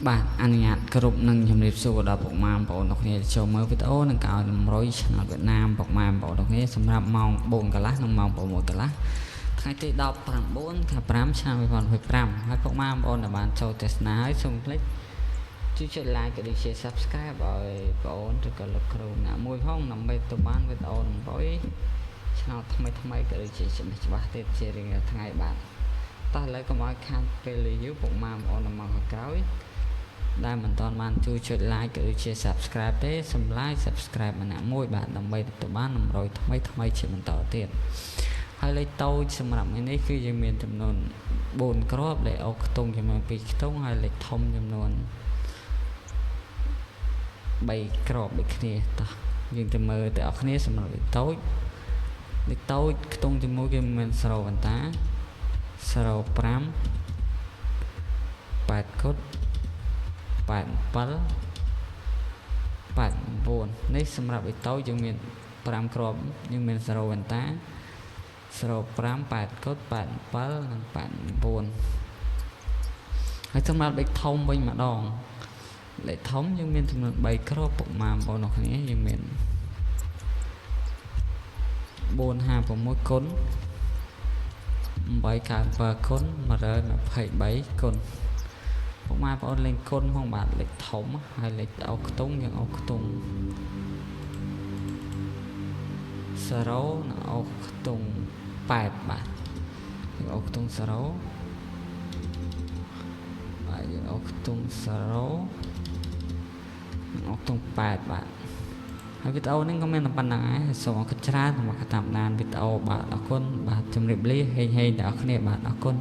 បាទអនុញ្ញាតគ្រប់នឹងជំរាបសួរដល់ពុកម៉ែបងប្អូនទាំងគ្នាចូលមើលវីដេអូនឹងកោ100ឆ្នាំវៀតណាមពុកម៉ែបងប្អូនទាំងគ្នាសម្រាប់ម៉ោង4កន្លះនិងម៉ោង6កន្លះថ្ងៃទី19ខែ5ឆ្នាំ2025ហើយពុកម៉ែបងប្អូនដែលបានចូលទស្សនាហើយសូមคลิกជួយចុច like ក៏ដូចជា subscribe ឲ្យបងប្អូនឬក៏លោកគ្រូអ្នកមួយផងដើម្បីទៅបានវីដេអូ100ឆ្នាំថ្មីក៏ដូចជាច្បាស់ទៀតជារៀងរាល់ថ្ងៃបាទតោះឥឡូវកុំឲ្យខាតពេលយូរពុកម៉ែបងប្អូននៅមកក្រោយដែលមិនទាន់បានជួយចុច like ក៏ដូចជា subscribe ទេសម្លាយ subscribe ម្នាក់មួយបាទដើម្បីទៅបាន100ថ្មីជាបន្តទៀតហើយលេខតូចសម្រាប់នេះគឺយើងមានចំនួន4គ្រាប់លេខអុកខ្ទង់ចំនួន2ខ្ទង់ហើយលេខធំចំនួន3គ្រាប់ដូចគ្នាតោះយើងទៅមើលទៅអស់គ្នាសម្រាប់លេខតូចខ្ទង់ទី1គឺមាន0វន្តា05 8គុត87 89នេះសម្រាប់លេខតូចយើងមាន5គ្រាប់យើងមាន0វន្តា05 8គុត87និង89ហើយសម្រាប់លេខធំវិញម្ដងលេខធំយើងមានចំនួន3គ្រាប់ពុកម៉ែបងប្អូនគ្នាយើងមាន456គុណ897គុណ123គុណពុកម៉ែបងប្អូនលេខគុណផងបាទលេខធំហើយលេខអុកខ្ទង់យើងអុកខ្ទង់0និងអុកខ្ទង់8បាទយើងអុកខ្ទង់0បាទយើងអុកខ្ទង់0និងអុកខ្ទង់8បាទហើយវីដេអូនេះក៏មានតែប៉ុណ្្នឹងដែរសូមអរគុណច្រើនសម្រាប់តាមដានវីដេអូបាទអរគុណបាទជម្រាបលាហេងៗដល់អ្នកគ្នាបាទអរគុណ